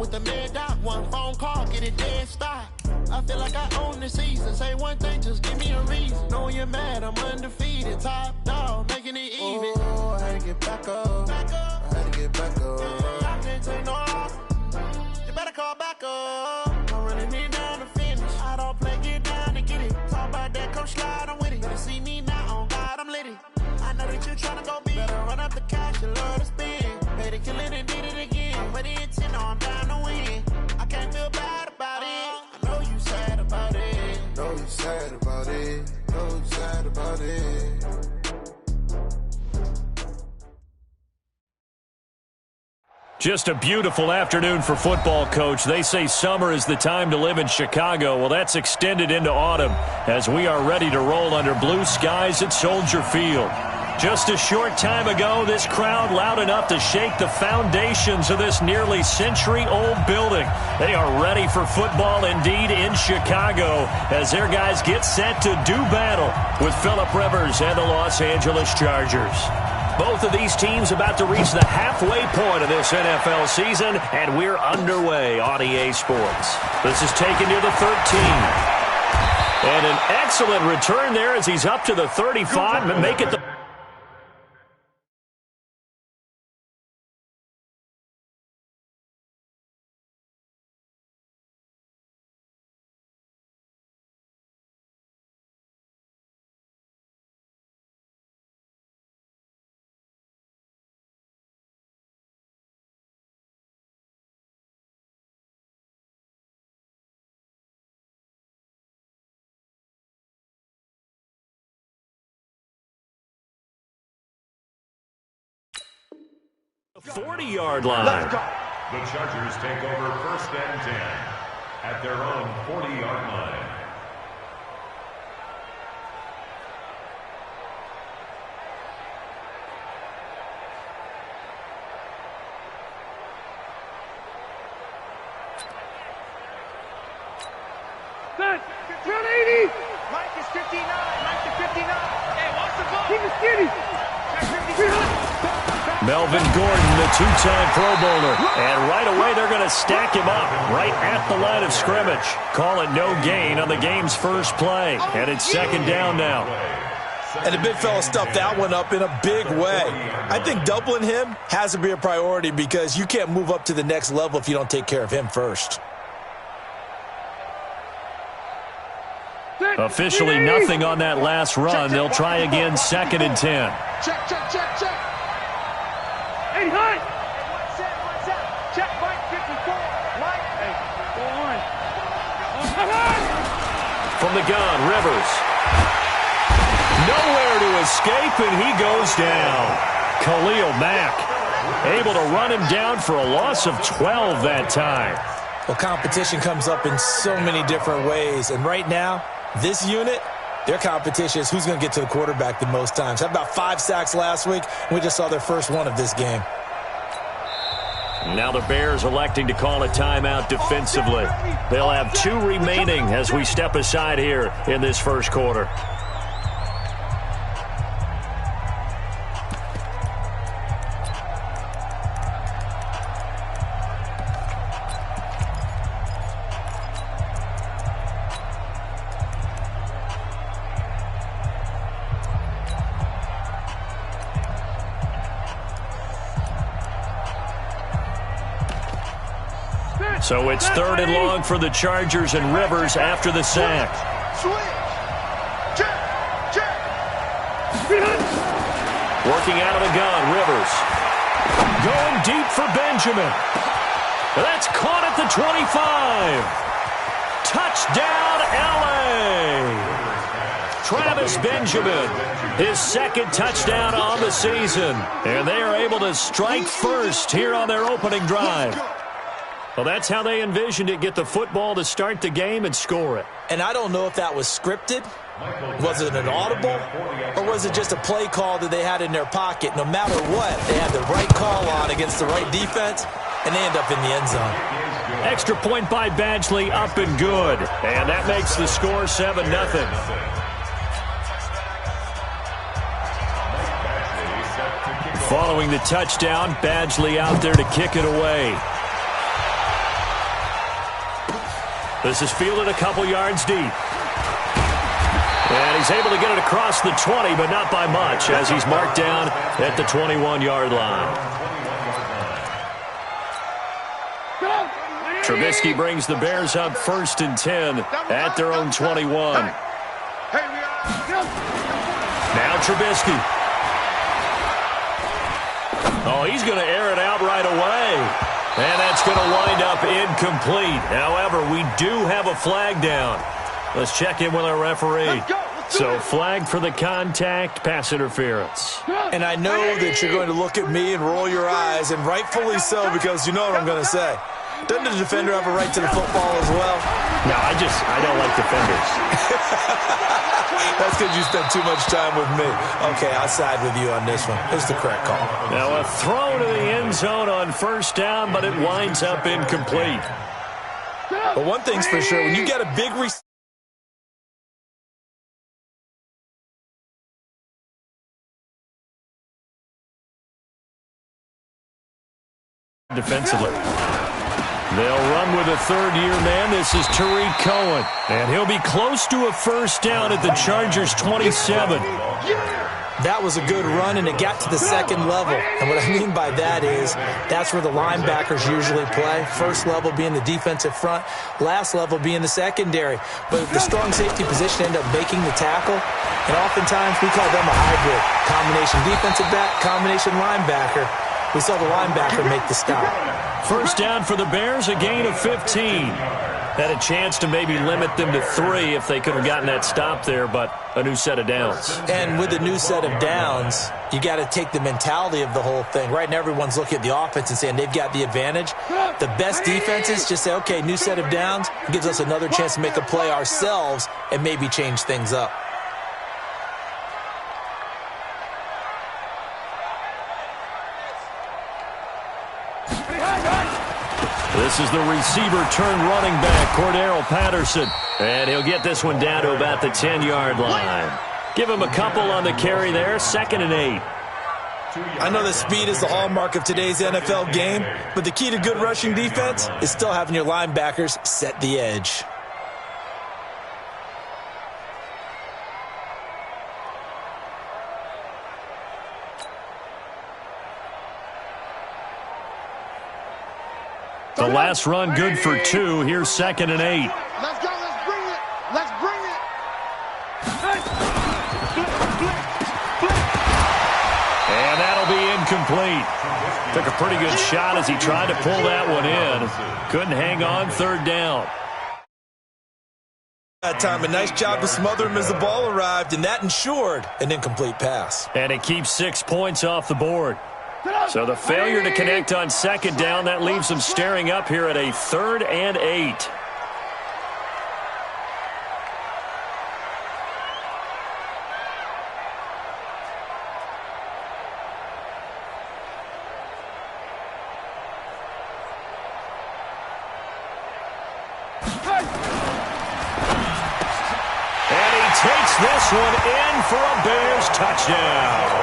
with the mid-dot, one phone call, get it dead stop. I feel like I own the season. Say one thing, just give me a reason. Knowing you're mad, I'm undefeated. Top dog, making it even. Oh, I had to get back up. I had to get back up. I can't take no loss. You better call back up. I'm running it down to finish. I don't play, get down to get it. Talk about that, come slide, I'm with it. Better see me now, on God, I'm litty. I know that you're trying to go big. Better run up the cash, you love to spend. Pay to kill it and did it again. But the intent, no, I'm down to win. I can't feel bad about it. I know you sad about it. Know you sad about it. Know you sad about it. Just a beautiful afternoon for football, Coach. They say summer is the time to live in Chicago. Well, that's extended into autumn as we are ready to roll under blue skies at Soldier Field. Just a short time ago, this crowd loud enough to shake the foundations of this nearly century-old building. They are ready for football indeed in Chicago as their guys get set to do battle with Phillip Rivers and the Los Angeles Chargers. Both of these teams about to reach the halfway point of this NFL season, and we're underway on EA Sports. This is taken to the 13. And an excellent return there as he's up to the 35 and make it the... The 40-yard line. The Chargers take over 1st and 10 at their own 40-yard line. Set. Turn 80. Mike is 59. Mike is 59. Hey, watch the ball. Keep it skinny. Melvin Gordon, the two-time Pro Bowler. And right away, they're going to stack him up right at the line of scrimmage. Call it no gain on the game's first play. And it's 2nd down now. And the big fella stuffed that one up in a big way. I think doubling him has to be a priority because you can't move up to the next level if you don't take care of him first. Officially nothing on that last run. They'll try again 2nd and 10. Check. Hey, Hunt! One set. Check, Mike, 54. Mike, hey, go on. From the gun, Rivers. Nowhere to escape, and he goes down. Khalil Mack able to run him down for a loss of 12 that time. Well, competition comes up in so many different ways, and right now, this unit, their competition is who's going to get to the quarterback the most times. Had about 5 sacks last week. We just saw their first one of this game. Now the Bears electing to call a timeout defensively. They'll have 2 remaining as we step aside here in this first quarter. So it's 3rd and long for the Chargers and Rivers after the sack. Working out of the gun, Rivers. Going deep for Benjamin. That's caught at the 25. Touchdown, L.A. Travis Benjamin, his 2nd touchdown on the season. And they are able to strike first here on their opening drive. Well, that's how they envisioned it, get the football to start the game and score it. And I don't know if that was scripted. Was it an audible? Or was it just a play call that they had in their pocket? No matter what, they had the right call on against the right defense, and they end up in the end zone. Extra point by Badgley, up and good. And that makes the score 7-0. Following the touchdown, Badgley out there to kick it away. This is fielded a couple yards deep. And he's able to get it across the 20, but not by much, as he's marked down at the 21-yard line. Trubisky brings the Bears up 1st and 10 at their own 21. Now Trubisky. Oh, he's going to air it out right away. And that's going to wind up incomplete. However, we do have a flag down. Let's check in with our referee. So, flag for the contact, pass interference. And I know that you're going to look at me and roll your eyes, and rightfully so, because you know what I'm going to say. Doesn't the defender have a right to the football as well? No, I don't like defenders. That's because you spent too much time with me. Okay, I'll side with you on this one. It's the correct call. Now, a throw to the end zone on 1st down, but it winds up incomplete. But one thing's for sure, when you get a big defensively. They'll run with a third-year man. This is Tariq Cohen. And he'll be close to a 1st down at the Chargers' 27. That was a good run, and it got to the 2nd level. And what I mean by that is that's where the linebackers usually play. 1st level being the defensive front, last level being the secondary. But the strong safety position ended up making the tackle. And oftentimes we call them a hybrid. Combination defensive back, combination linebacker. We saw the linebacker make the stop. 1st down for the Bears, a gain of 15. Had a chance to maybe limit them to 3 if they could have gotten that stop there, but a new set of downs. And with a new set of downs, you got to take the mentality of the whole thing. Right now, everyone's looking at the offense and saying they've got the advantage. The best defenses just say, okay, new set of downs, gives us another chance to make a play ourselves and maybe change things up. This is the receiver turned running back, Cordero Patterson. And he'll get this one down to about the 10-yard line. Give him a couple on the carry there, 2nd and 8. I know that speed is the hallmark of today's NFL game, but the key to good rushing defense is still having your linebackers set the edge. The last run good for 2. Here's 2nd and 8. Let's go. Let's bring it. Let's bring it. And that'll be incomplete. Took a pretty good shot as he tried to pull that one in. Couldn't hang on, 3rd down. That time, a nice job to smother him as the ball arrived, and that ensured an incomplete pass. And it keeps 6 points off the board. So the failure to connect on 2nd down, that leaves them staring up here at a 3rd and 8. And he takes this one in for a Bears touchdown.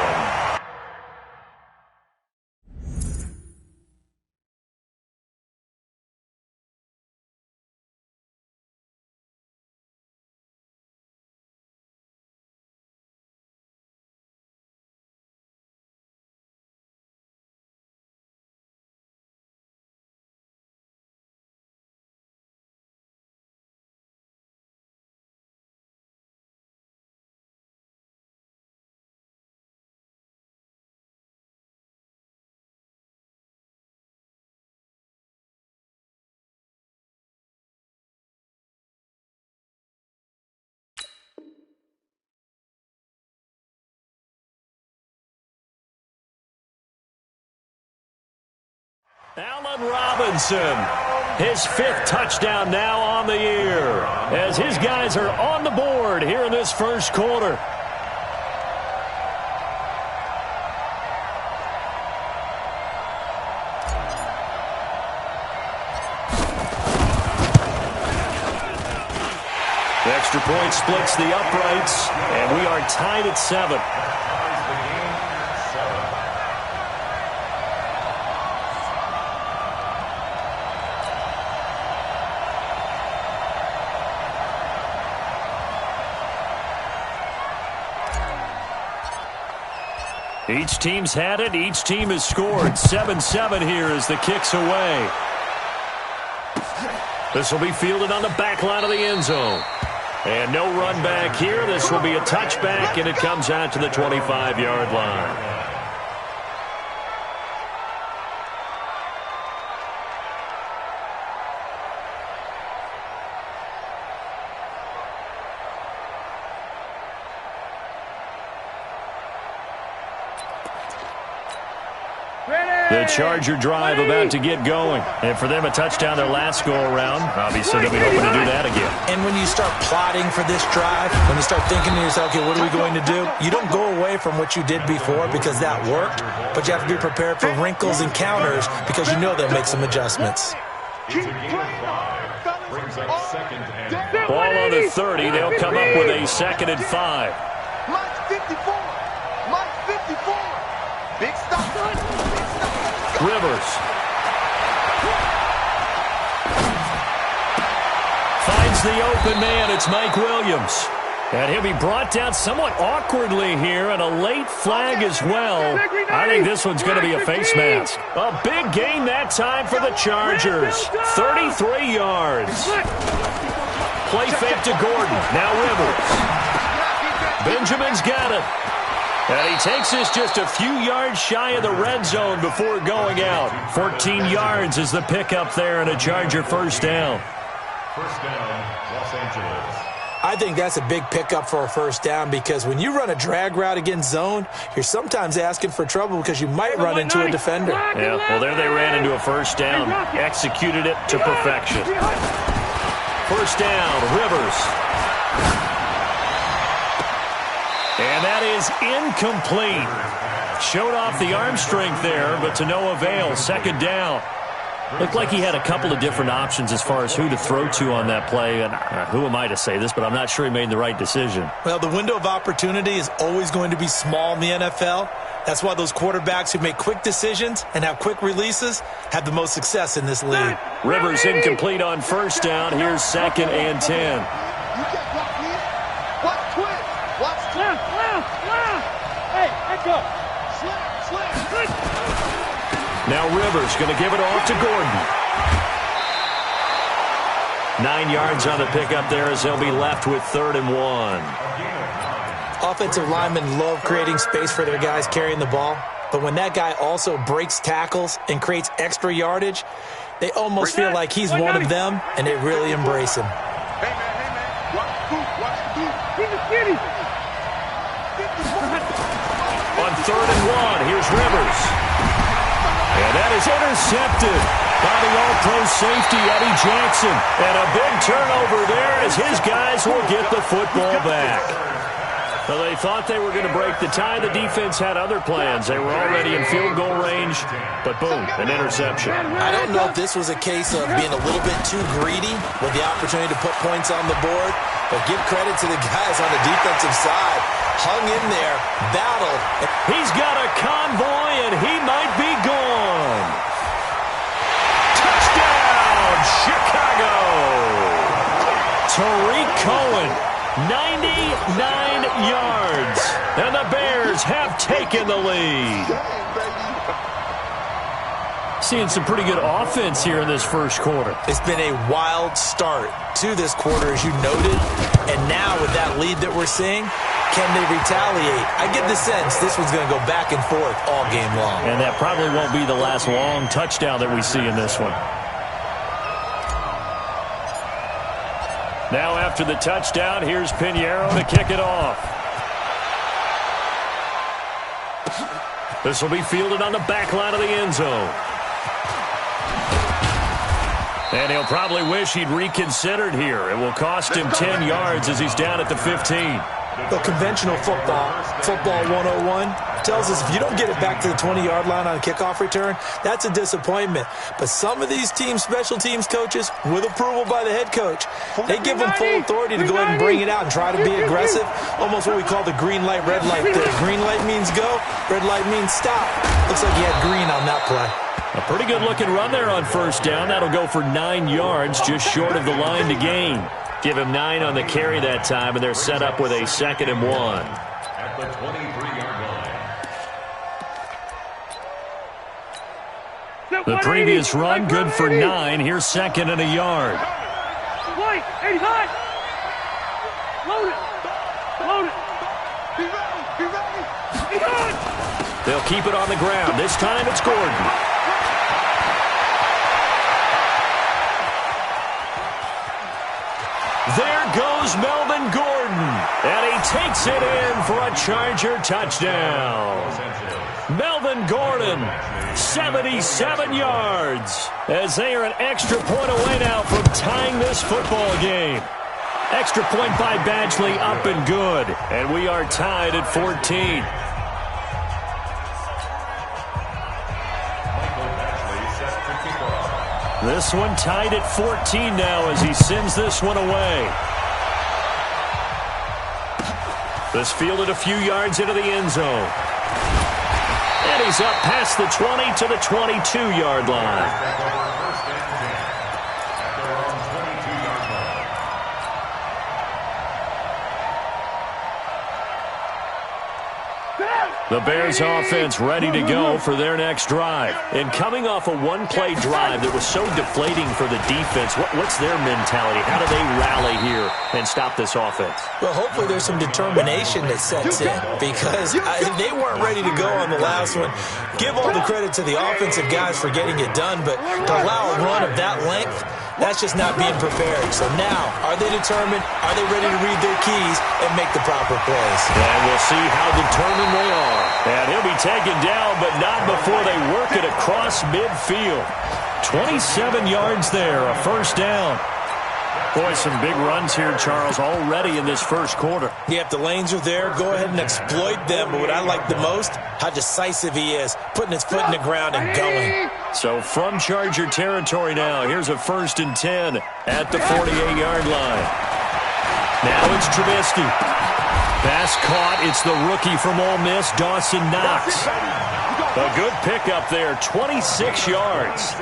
Allen Robinson, his 5th touchdown now on the year, as his guys are on the board here in this 1st quarter. The extra point splits the uprights, and we are tied at 7. Each team's had it. Each team has scored. 7-7 here as the kick's away. This will be fielded on the back line of the end zone. And no run back here. This will be a touchback, and it comes out to the 25-yard line. The Charger drive about to get going. And for them, a touchdown their last go-around. Obviously, they'll be hoping to do that again. And when you start plotting for this drive, when you start thinking to yourself, okay, what are we going to do? You don't go away from what you did before because that worked, but you have to be prepared for wrinkles and counters because you know they'll make some adjustments. Ball on the 30. They'll come up with a 2nd and 5. Mike 54. Mike 54. Big stop. Rivers finds the open man. It's Mike Williams. And he'll be brought down somewhat awkwardly here, and a late flag as well. I think this one's going to be a face mask. A big gain that time for the Chargers. 33 yards. Play fake to Gordon. Now Rivers. Benjamin's got it. And he takes this just a few yards shy of the red zone before going out. 14 yards is the pickup there, and a Charger first down. First down, Los Angeles. I think that's a big pickup for a first down because when you run a drag route against zone, you're sometimes asking for trouble because you might run into a defender. Yeah, well, there they ran into a first down. Executed it to perfection. First down, Rivers. And that is incomplete. Showed off the arm strength there, but to no avail. Second down. Looked like he had a couple of different options as far as who to throw to on that play. And who am I to say this, but I'm not sure he made the right decision. Well, the window of opportunity is always going to be small in the NFL. That's why those quarterbacks who make quick decisions and have quick releases have the most success in this league. Rivers incomplete on first down. Here's 2nd and 10. Now Rivers going to give it off to Gordon. 9 yards on the pickup there as they'll be left with 3rd and 1. Offensive linemen love creating space for their guys carrying the ball, but when that guy also breaks tackles and creates extra yardage, they almost feel like he's one of them, and they really embrace him. Hey, man, watch the boot, watch the boot. He's a skinny. On 3rd and 1, here's Rivers. And that is intercepted by the All-Pro safety, Eddie Jackson. And a big turnover there as his guys will get the football back. So they thought they were going to break the tie. The defense had other plans. They were already in field goal range, but boom, an interception. I don't know if this was a case of being a little bit too greedy with the opportunity to put points on the board, but give credit to the guys on the defensive side. Hung in there, battled. He's got a convoy, and he might be gone. Touchdown, Chicago! Tariq Cohen, 99 yards, and the Bears have taken the lead. Seeing some pretty good offense here in this first quarter. It's been a wild start to this quarter, as you noted, and now with that lead that we're seeing, can they retaliate? I get the sense this one's going to go back and forth all game long. And that probably won't be the last long touchdown that we see in this one. Now after the touchdown, here's Pinheiro to kick it off. This will be fielded on the back line of the end zone. And he'll probably wish he'd reconsidered here. It will cost him 10 yards as he's down at the 15. The conventional football 101, tells us if you don't get it back to the 20-yard line on a kickoff return, that's a disappointment. But some of these teams, special teams coaches, with approval by the head coach, they give them full authority to go ahead and bring it out and try to be aggressive, almost what we call the green light, red light thing. Green light means go, red light means stop. Looks like he had green on that play. A pretty good-looking run there on first down. That'll go for 9 yards, just short of the line to gain. Give him 9 on the carry that time, and they're set up with a 2nd and 1. At the 23-yard line. The previous run, good for 9. Here's second and a yard. White, 85. Load it. Load it. Be ready. Be ready. Be good. They'll keep it on the ground. This time it's Gordon. There goes Melvin Gordon. And he takes it in for a Charger touchdown. Melvin Gordon, 77 yards, as they are an extra point away now from tying this football game. Extra point by Badgley, up and good. And we are tied at 14. This one tied at 14 now as he sends this one away. This fielded a few yards into the end zone. And he's up past the 20 to the 22-yard line. The Bears offense ready to go for their next drive. And coming off a one-play drive that was so deflating for the defense, what's their mentality? How do they rally here and stop this offense? Well, hopefully there's some determination that sets in because they weren't ready to go on the last one. Give all the credit to the offensive guys for getting it done, but to allow a run of that length, that's just not being prepared. So now, are they determined? Are they ready to read their keys and make the proper plays? And we'll see how determined they are. And he'll be taken down, but not before they work it across midfield. 27 yards there, a first down. Boy, some big runs here, Charles, already in this first quarter. Yeah, if the lanes are there, go ahead and exploit them. But what I like the most, how decisive he is, putting his foot in the ground and going. So from Charger territory now, here's a 1st and 10 at the 48-yard line. Now it's Trubisky. Pass caught. It's the rookie from Ole Miss, Dawson Knox. A good pickup there, 26 yards.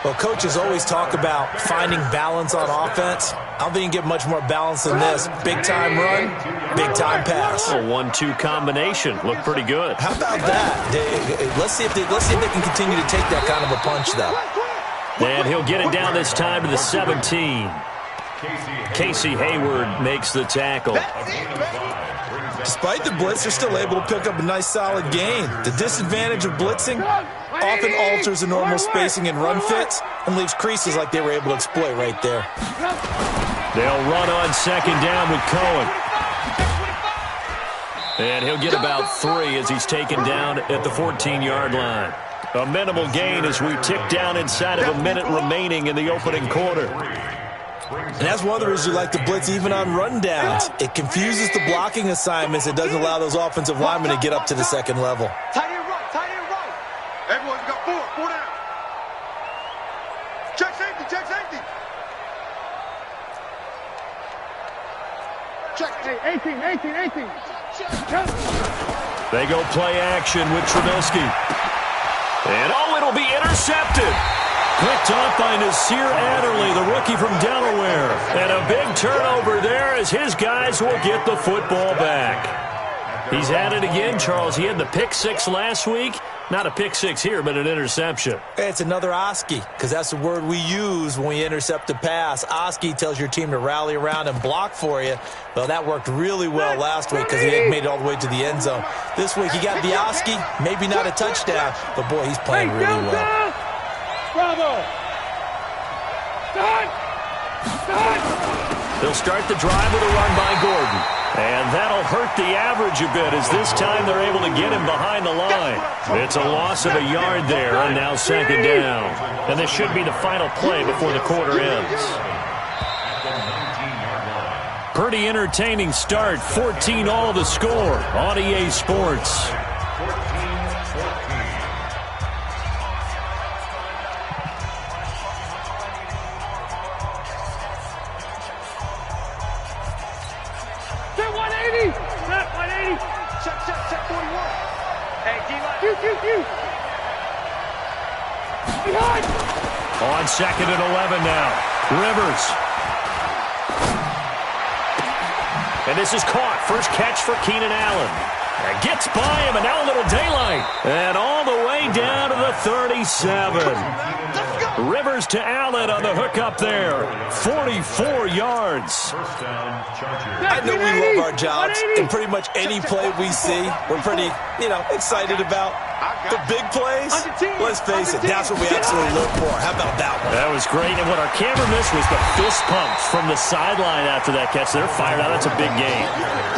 Well, coaches always talk about finding balance on offense. I don't think you can get much more balance than this. Big-time run, big-time pass. A 1-2 combination. Looked pretty good. How about that? Let's see if they can continue to take that kind of a punch, though. And he'll get it down this time to the 17. Casey Hayward makes the tackle. Despite the blitz, they're still able to pick up a nice, solid gain. The disadvantage of blitzing often alters the normal spacing and run fits and leaves creases like they were able to exploit right there. They'll run on second down with Cohen. And he'll get about 3 as he's taken down at the 14-yard line. A minimal gain as we tick down inside of a minute remaining in the opening quarter. And that's one of the reasons you like to blitz even on rundowns. It confuses the blocking assignments. It doesn't allow those offensive linemen to get up to the second level. Tight end right, tight end right. Everyone's got 4 down. Check safety, check safety. Check 18. They go play action with Trubisky. And it'll be intercepted. Picked off by Nasir Adderley, the rookie from Delaware. And a big turnover there as his guys will get the football back. He's at it again, Charles. He had the pick 6 last week. Not a pick 6 here, but an interception. It's another Oski, because that's the word we use when we intercept a pass. Oski tells your team to rally around and block for you. Well, that worked really well last week because he had made it all the way to the end zone. This week, he got the Oski, maybe not a touchdown, but boy, he's playing really well. Bravo! They'll start the drive with a run by Gordon. And that'll hurt the average a bit as this time they're able to get him behind the line. It's a loss of a yard there, and now second down. And this should be the final play before the quarter ends. Pretty entertaining start. 14-all the score on EA Sports. Check 41. Hey, D-line. Behind. On second and 11 now. Rivers. And this is caught. First catch for Keenan Allen. Gets by him, and now a little daylight. And all the way down to the the 37. Rivers to Allen on the hook up there. 44 yards. I know we love our jobs, and pretty much any play we see, we're pretty, excited about. The big plays, let's face it, that's what we absolutely look for. How about that one? That was great, and what our camera missed was the fist pumps from the sideline after that catch. They're fired out. That's a big gain.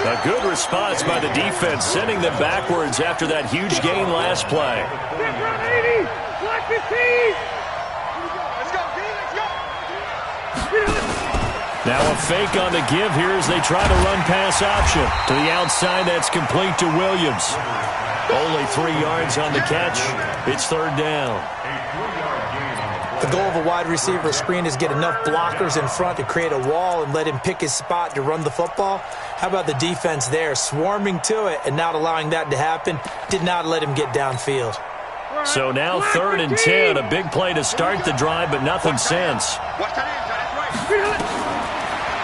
A good response by the defense, sending them backwards after that huge gain last play. Now a fake on the give here as they try to run pass option. To the outside, that's complete to Williams. Only 3 yards on the catch. It's third down. The goal of a wide receiver screen is get enough blockers in front to create a wall and let him pick his spot to run the football. How about the defense there, swarming to it and not allowing that to happen? Did not let him get downfield. So now 3rd and 10. A big play to start the drive, but nothing since.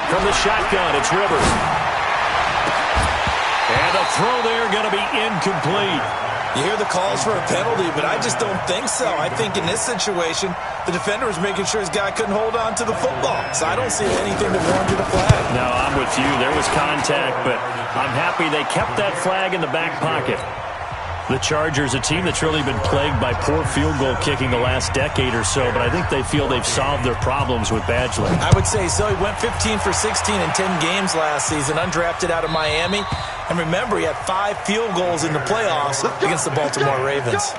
From the shotgun, it's Rivers. And the throw there going to be incomplete. You hear the calls for a penalty, but I just don't think so. I think in this situation, the defender was making sure his guy couldn't hold on to the football. So I don't see anything that warranted a flag. No, I'm with you. There was contact, but I'm happy they kept that flag in the back pocket. The Chargers, a team that's really been plagued by poor field goal kicking the last decade or so, but I think they feel they've solved their problems with Badgley. I would say so. He went 15 for 16 in 10 games last season, undrafted out of Miami. And remember, he had 5 field goals in the playoffs against the Baltimore Ravens.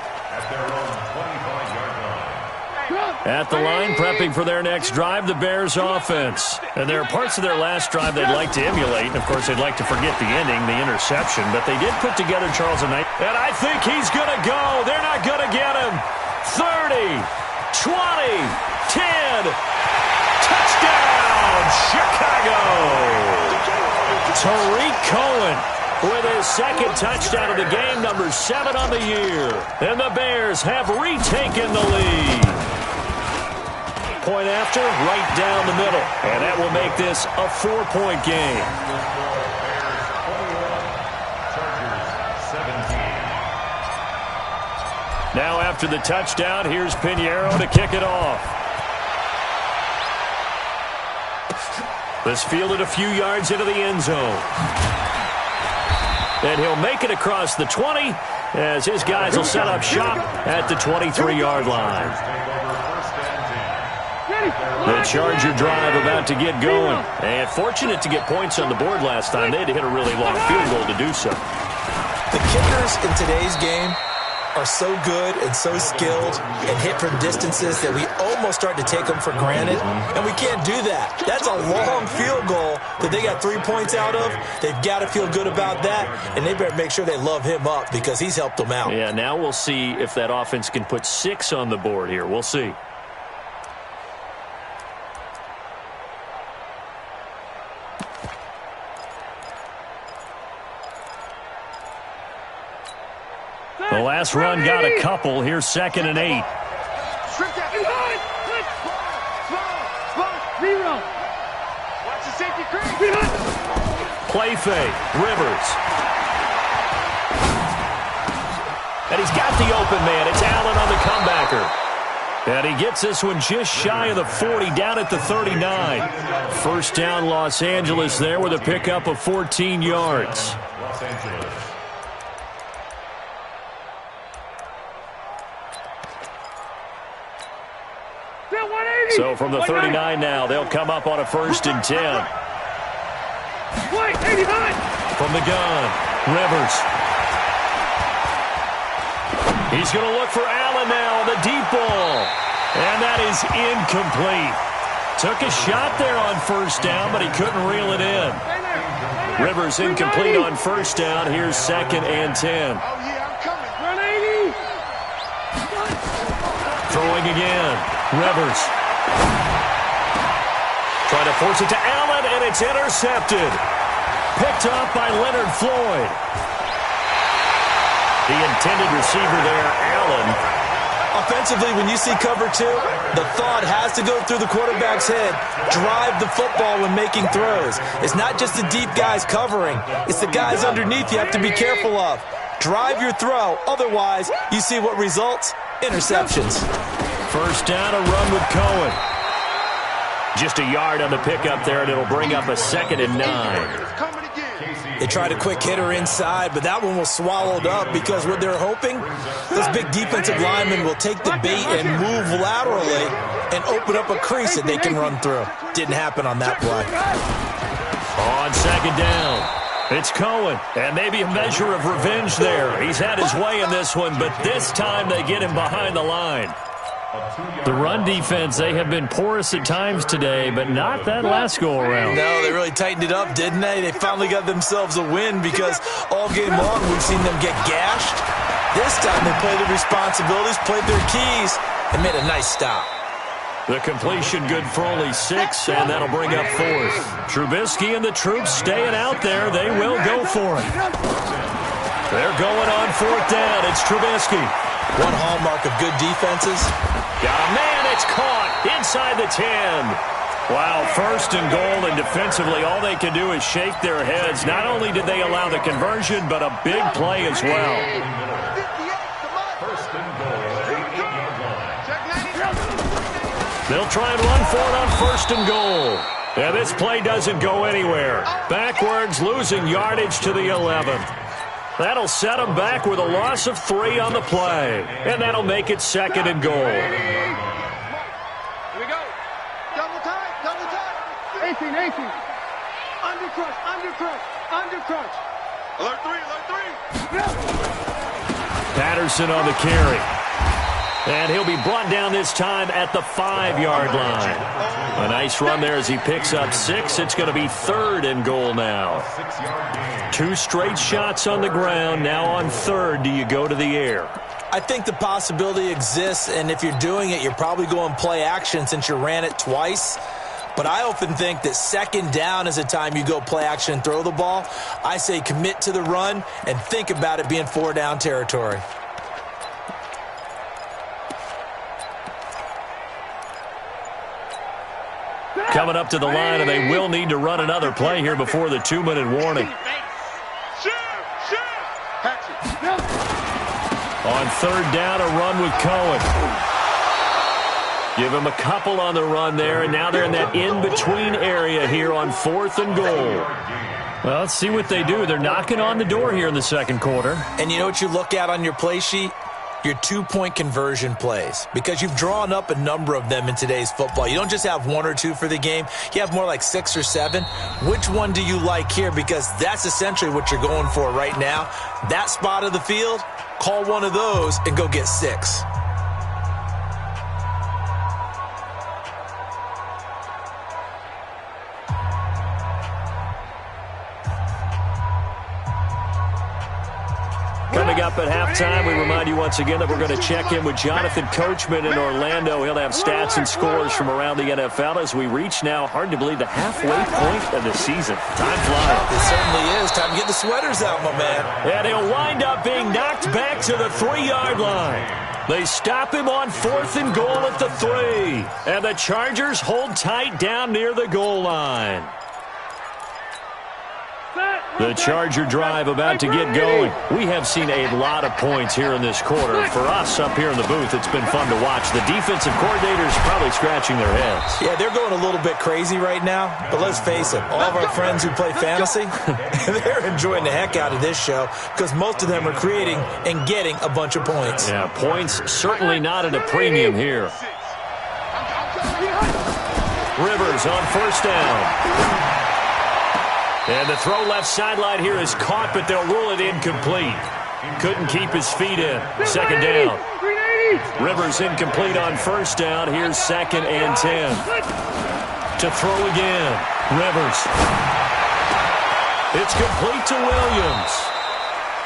At the line, prepping for their next drive, the Bears offense. And there are parts of their last drive they'd like to emulate. Of course, they'd like to forget the ending, the interception. But they did put together Charles and Knight. And I think he's going to go. They're not going to get him. 30, 20, 10. Touchdown, Chicago. Tariq Cohen with his second touchdown of the game, number 7 on the year. And the Bears have retaken the lead. Point after, right down the middle. And that will make this a 4-point game. Now after the touchdown, here's Pinheiro to kick it off. This fielded a few yards into the end zone. And he'll make it across the 20 as his guys will set up shop at the 23-yard line. The Charger drive about to get going. And fortunate to get points on the board last time. They had to hit a really long field goal to do so. The kickers in today's game are so good and so skilled and hit from distances that we almost start to take them for granted. And we can't do that. That's a long field goal that they got 3 points out of. They've got to feel good about that. And they better make sure they love him up because he's helped them out. Yeah, now we'll see if that offense can put 6 on the board here. We'll see. The last run got a couple. Here's 2nd and 8. Play fake. Rivers. And he's got the open man. It's Allen on the comebacker. And he gets this one just shy of the 40, down at the 39. First down, Los Angeles there with a pickup of 14 yards. Los Angeles. So from the 39 now, they'll come up on a 1st and 10. From the gun, Rivers. He's going to look for Allen now on the deep ball. And that is incomplete. Took a shot there on 1st down, but he couldn't reel it in. Rivers incomplete on 1st down. Here's 2nd and 10. Throwing again. Rivers. Trying to force it to Allen, and it's intercepted. Picked up by Leonard Floyd. The intended receiver there, Allen. Offensively, when you see cover 2, the thought has to go through the quarterback's head. Drive the football when making throws. It's not just the deep guys covering. It's the guys underneath you have to be careful of. Drive your throw. Otherwise, you see what results? Interceptions. First down, a run with Cohen. Just a yard on the pickup there, and it'll bring up a 2nd and 9. They tried a quick hitter inside, but that one was swallowed up because what they're hoping, this big defensive lineman will take the bait and move laterally and open up a crease that they can run through. Didn't happen on that play. On 2nd down, it's Cohen, and maybe a measure of revenge there. He's had his way in this one, but this time they get him behind the line. The run defense, they have been porous at times today, but not that last go-around. No, they really tightened it up, didn't they? They finally got themselves a win because all game long we've seen them get gashed. This time they played their responsibilities, played their keys, and made a nice stop. The completion good for only 6, and that'll bring up 4th. Trubisky and the troops staying out there. They will go for it. They're going on 4th down. It's Trubisky. One hallmark of good defenses. Got a man, it's caught inside the 10. Wow, 1st and goal, and defensively all they can do is shake their heads. Not only did they allow the conversion, but a big play as well. They'll try and run for it on 1st and goal. Yeah, this play doesn't go anywhere. Backwards, losing yardage to the 11th. That'll set them back with a loss of 3 on the play. And that'll make it 2nd and goal. Here we go. Double time, double time. 18. Undercrush. Alert 3. Patterson on the carry. And he'll be brought down this time at the 5-yard line. A nice run there as he picks up 6. It's going to be 3rd and goal now. 2 straight shots on the ground. Now on 3rd, do you go to the air? I think the possibility exists, and if you're doing it, you're probably going play action since you ran it twice. But I often think that 2nd down is a time you go play action and throw the ball. I say commit to the run and think about it being 4-down territory. Coming up to the line, and they will need to run another play here before the 2-minute warning. On 3rd down, a run with Cohen. Give him a couple on the run there, and now they're in that in-between area here on 4th and goal. Well, let's see what they do. They're knocking on the door here in the 2nd quarter. And you know what you look at on your play sheet? Your 2-point conversion plays, because you've drawn up a number of them in today's football. You don't just have 1 or 2 for the game. You have more like 6 or 7. Which one do you like here? Because that's essentially what you're going for right now. That spot of the field, call one of those and go get 6. Coming up at halftime, we remind you once again that we're going to check in with Jonathan Coachman in Orlando. He'll have stats and scores from around the NFL as we reach now, hard to believe, the halfway point of the season. Time flies. It certainly is. Time to get the sweaters out, my man. And he'll wind up being knocked back to the 3-yard line. They stop him on 4th and goal at the 3. And the Chargers hold tight down near the goal line. The Charger drive about to get going. We have seen a lot of points here in this quarter. For us up here in the booth, it's been fun to watch. The defensive coordinators probably scratching their heads. Yeah, they're going a little bit crazy right now. But let's face it, all of our friends who play fantasy, they're enjoying the heck out of this show because most of them are creating and getting a bunch of points. Yeah, points certainly not at a premium here. Rivers on 1st down. And the throw left sideline here is caught, but they'll rule it incomplete. Couldn't keep his feet in. 2nd down. Rivers incomplete on 1st down. Here's 2nd and 10. To throw again. Rivers. It's complete to Williams.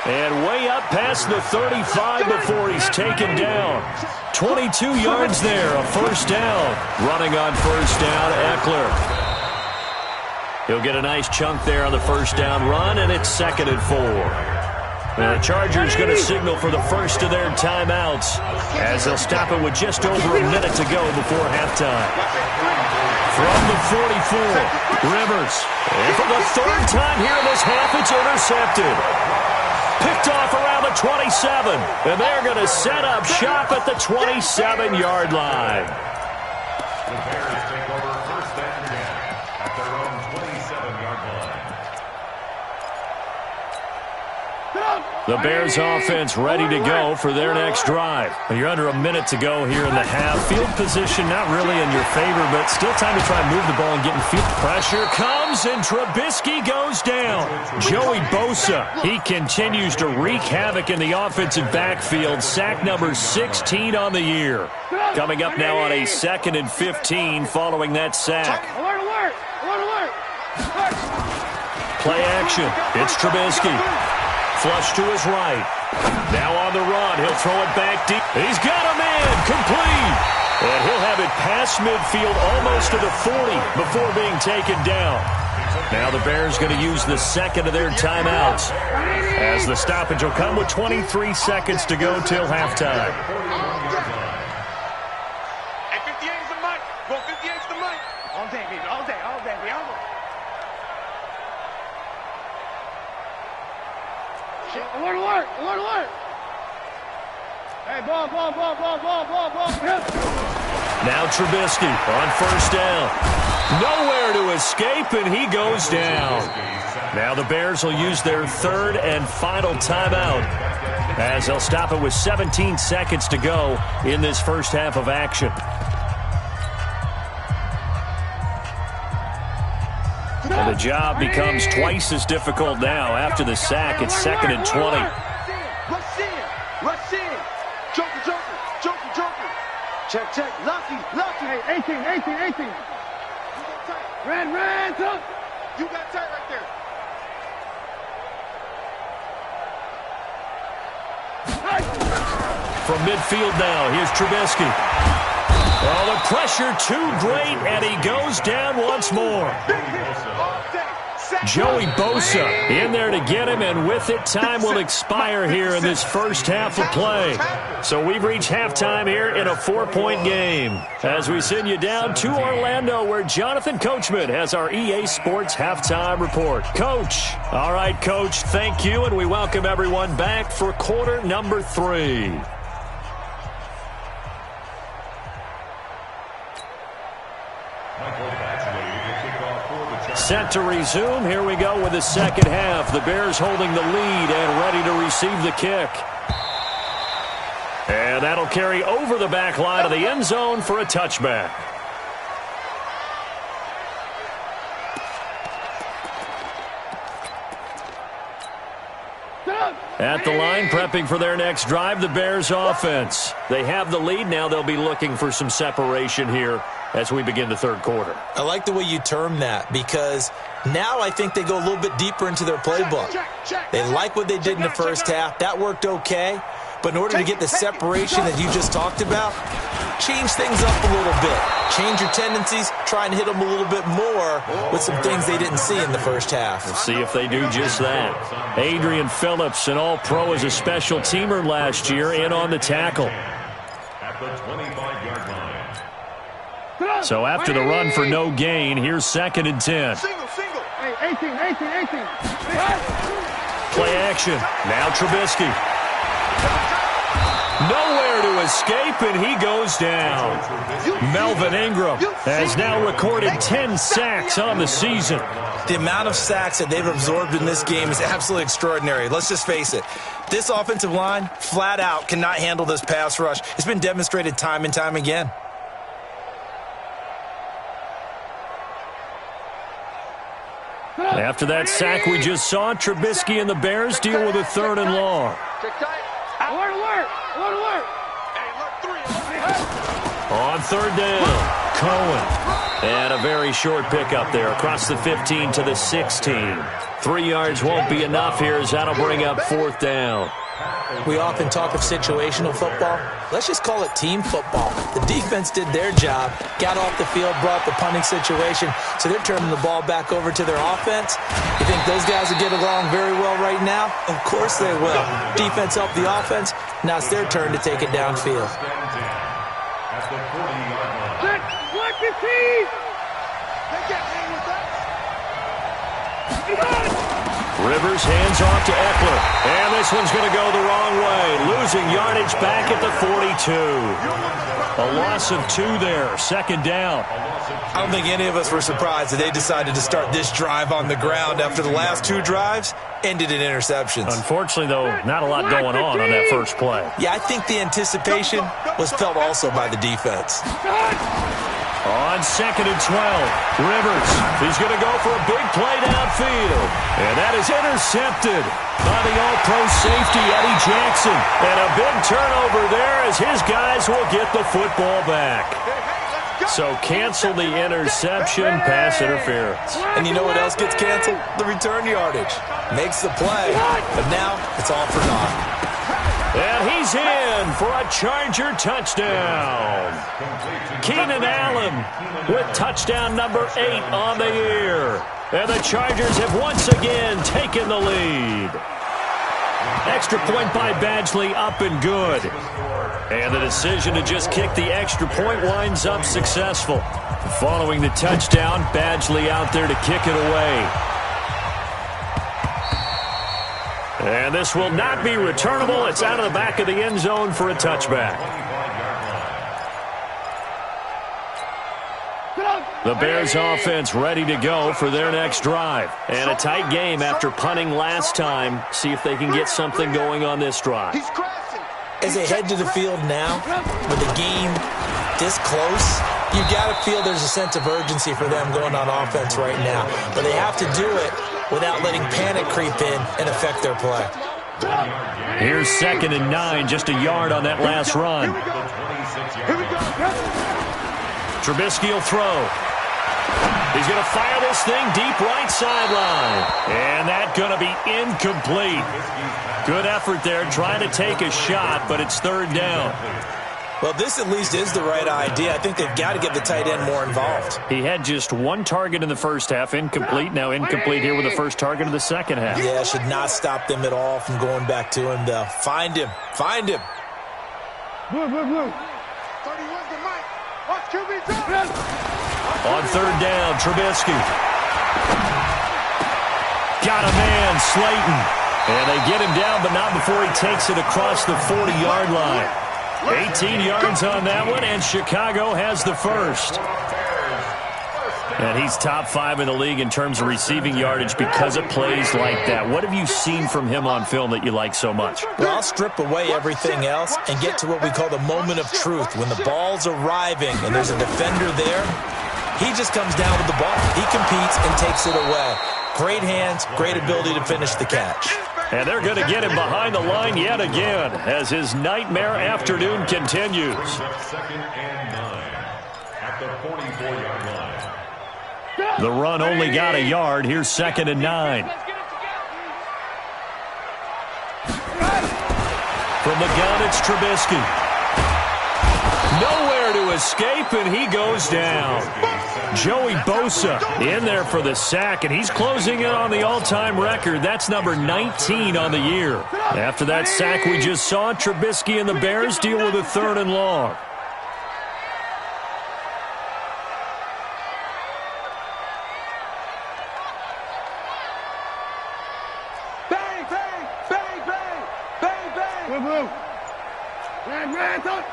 And way up past the 35 before he's taken down. 22 yards there, a 1st down. Running on 1st down, Eckler. He'll get a nice chunk there on the 1st down run, and it's 2nd and 4. The Chargers going to signal for the first of their timeouts as they'll stop it with just over a minute to go before halftime. From the 44, Rivers. And for the 3rd time here in this half, it's intercepted. Picked off around the 27. And they're going to set up shop at the 27-yard line. The Bears take over first and 10 at their own 27-yard line. The Bears offense ready to go for their next drive. You're under a minute to go here in the half. Field position not really in your favor, but still time to try and move the ball and get in field. Pressure comes, and Trubisky goes down. Joey Bosa, he continues to wreak havoc in the offensive backfield. Sack number 16 on the year. Coming up now on a 2nd and 15 following that sack. Alert, alert! Alert, alert! Play action. It's Trubisky. Flush to his right. Now on the run. He'll throw it back deep. He's got a man. Complete. And he'll have it past midfield almost to the 40 before being taken down. Now the Bears going to use the second of their timeouts, as the stoppage will come with 23 seconds to go till halftime. Hey, 58 is the mic. Go 58 is the mic. All day, baby. All day, all day. We all go. Alert, alert! Alert, alert! Hey, ball. Now Trubisky on first down. Nowhere to escape, and he goes down. Now the Bears will use their third and final timeout, as they'll stop it with 17 seconds to go in this first half of action. And the job becomes twice as difficult now. After the sack, it's 2nd and 20. Rush in. Joker. Check. Lucky. Hey, 18. Red, up. You got tight right there. From midfield now, here's Trubisky. Oh, the pressure too great, and he goes down once more. Joey Bosa in there to get him, and with it, time will expire here in this first half of play. So we've reached halftime here in a 4-point game, as we send you down to Orlando, where Jonathan Coachman has our EA Sports halftime report. Coach. All right, Coach, thank you, and we welcome everyone back for quarter number 3. Set to resume. Here we go with the second half. The Bears holding the lead and ready to receive the kick. And that'll carry over the back line of the end zone for a touchback. At the line, prepping for their next drive, the Bears offense. They have the lead. Now they'll be looking for some separation here as we begin the third quarter. I like the way you term that, because now I think they go a little bit deeper into their playbook. They like what they did in the first half. That worked okay. But in order to get the separation that you just talked about, change things up a little bit. Change your tendencies. Try and hit them a little bit more with some things they didn't see in the first half. We'll see if they do just that. Adrian Phillips, an all-pro as a special teamer last year, in on the tackle. At the 25-yard line. So after the run for no gain, here's 2nd and 10. Single. Hey, 18. Play action. Now Trubisky. Nowhere to escape, and he goes down. Melvin Ingram has now recorded 10 sacks on the season. The amount of sacks that they've absorbed in this game is absolutely extraordinary. Let's just face it. This offensive line, flat out, cannot handle this pass rush. It's been demonstrated time and time again. After that sack we just saw, Trubisky and the Bears deal with a 3rd and long. Alert. On 3rd down, Cohen. And a very short pickup there across the 15 to the 16. 3 yards won't be enough here, as that'll bring up 4th down. We often talk of situational football. Let's just call it team football. The defense did their job, got off the field, brought the punting situation, so they're turning the ball back over to their offense. You think those guys will get along very well right now? Of course they will. Defense helped the offense. Now it's their turn to take it downfield. At the 40-yard line. Black the team! They get me with that. Rivers hands off to Eckler. And this one's going to go the wrong way. Losing yardage back at the 42. A loss of 2 there. Second down. I don't think any of us were surprised that they decided to start this drive on the ground after the last 2 drives ended in interceptions. Unfortunately, though, not a lot going on that first play. Yeah, I think the anticipation was felt also by the defense. On 2nd and 12, Rivers, he's going to go for a big play downfield. And that is intercepted by the all-pro safety, Eddie Jackson. And a big turnover there as his guys will get the football back. So cancel the interception, pass interference. And you know what else gets canceled? The return yardage. Makes the play, but now it's all for naught. And he's in for a Charger touchdown. Keenan Allen with touchdown number 8 on the year. And the Chargers have once again taken the lead. Extra point by Badgley, up and good. And the decision to just kick the extra point winds up successful. Following the touchdown, Badgley out there to kick it away. And this will not be returnable. It's out of the back of the end zone for a touchback. The Bears offense ready to go for their next drive. And a tight game after punting last time. See if they can get something going on this drive. As they head to the field now, with the game this close, you got to feel there's a sense of urgency for them going on offense right now. But they have to do it without letting panic creep in and affect their play. Here's 2nd and 9, just a yard on that last run. Trubisky will throw. He's going to fire this thing deep right sideline. And that's going to be incomplete. Good effort there trying to take a shot, but it's 3rd down. Well, this at least is the right idea. I think they've got to get the tight end more involved. He had just 1 target in the first half, incomplete. Now incomplete here with the first target of the second half. Yeah, should not stop them at all from going back to him, though. Find him. Find him. Blue. 31's the mic. Watch QB drop. On 3rd down, Trubisky. Got a man, Slayton. And they get him down, but not before he takes it across the 40-yard line. 18 yards on that one, and Chicago has the first. And he's top 5 in the league in terms of receiving yardage because of plays like that. What have you seen from him on film that you like so much? Well, I'll strip away everything else and get to what we call the moment of truth. When the ball's arriving and there's a defender there, he just comes down with the ball. He competes and takes it away. Great hands, great ability to finish the catch. And they're going to get him behind the line yet again as his nightmare afternoon continues. 2nd and 9 at the 44-yard line. The run only got a yard. Here's 2nd and 9. From the gun, it's Trubisky. Nowhere to escape, and he goes down. Joey Bosa in there for the sack, and he's closing in on the all-time record. That's number 19 on the year. After that sack we just saw, Trubisky and the Bears deal with a 3rd and long. Bang, bang, bang, bang, bang, bang. Blue. Man, don't.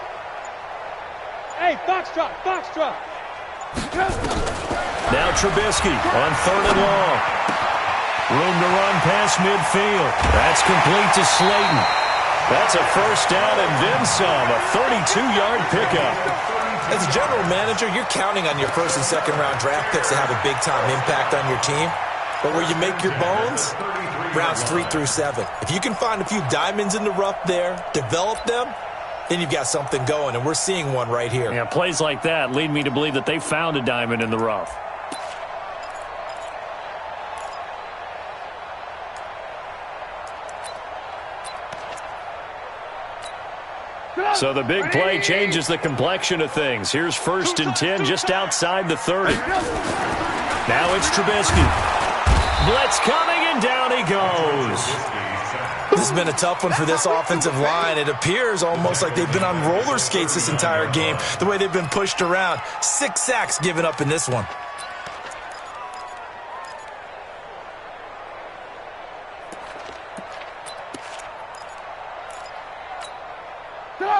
Hey, foxtrot. Now Trubisky on 3rd and long. Room to run past midfield. That's complete to Slayton. That's a first down and then some. A 32-yard pickup. As a general manager, you're counting on your 1st and 2nd round draft picks to have a big-time impact on your team. But where you make your bones, rounds 3 through 7. If you can find a few diamonds in the rough there, develop them, then you've got something going, and we're seeing one right here. Yeah, plays like that lead me to believe that they found a diamond in the rough. So the big play changes the complexion of things. Here's 1st and 10 just outside the 30. Now it's Trubisky. Blitz coming, and down he goes. This has been a tough one for this offensive line. It appears almost like they've been on roller skates this entire game, the way they've been pushed around. 6 sacks given up in this one.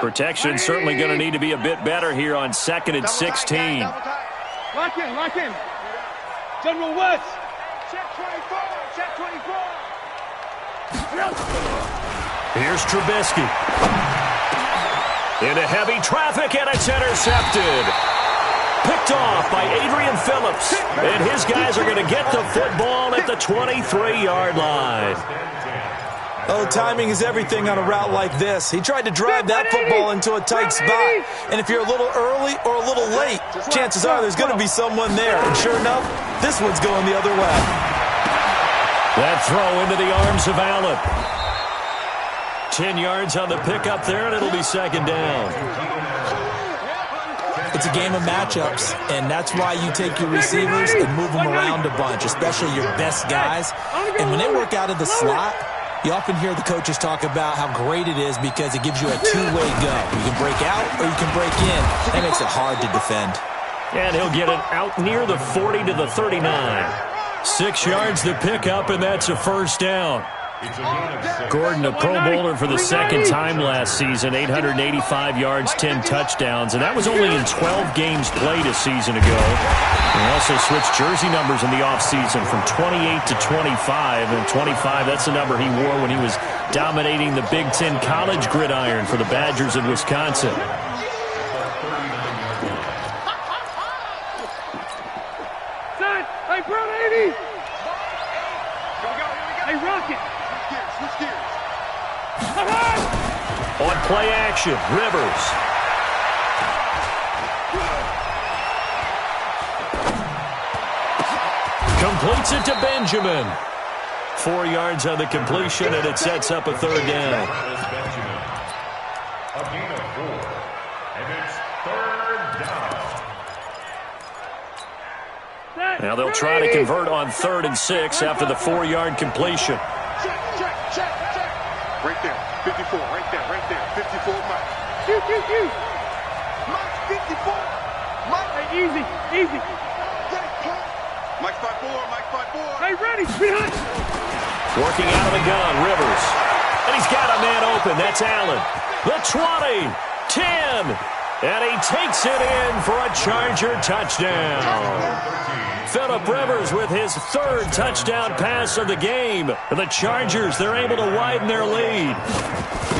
Protection certainly going to need to be a bit better here on 2nd and 16. Lock in, lock in. General West. Check 24, check 24. Here's Trubisky. Into heavy traffic, and it's intercepted. Picked off by Adrian Phillips. And his guys are going to get the football at the 23-yard line. Oh, timing is everything on a route like this. He tried to drive that football into a tight spot. And if you're a little early or a little late, chances are there's going to be someone there. And sure enough, this one's going the other way. That throw into the arms of Allen. 10 yards on the pickup there, and it'll be 2nd down. It's a game of matchups, and that's why you take your receivers and move them around a bunch, especially your best guys. And when they work out of the slot, you often hear the coaches talk about how great it is because it gives you a two-way go. You can break out or you can break in. That makes it hard to defend. And he'll get it out near the 40 to the 39. 6 yards to pick up, and that's a 1st down. Gordon, a Pro Bowler for the 2nd time last season, 885 yards, 10 touchdowns, and that was only in 12 games played a season ago. He also switched jersey numbers in the offseason from 28 to 25, and 25, that's the number he wore when he was dominating the Big Ten college gridiron for the Badgers of Wisconsin. Hey, Brown 80! Hey, Rocket! Switch gears. On play action, Rivers. Completes it to Benjamin. 4 yards on the completion, and it sets up a 3rd down. A gain of 4, and it's 3rd down. Now they'll try to convert on 3rd and 6 after the 4-yard completion. Check. Right there, 54, right there, 54, Mike. Shoot. Mike, 54. Mike, hey, easy. Mike 5-4. Hey, ready, behind. Working out of the gun, Rivers. And he's got a man open, that's Allen. The 20, 10, and he takes it in for a Charger touchdown. Phillip Rivers with his 3rd touchdown pass of the game. The Chargers, they're able to widen their lead.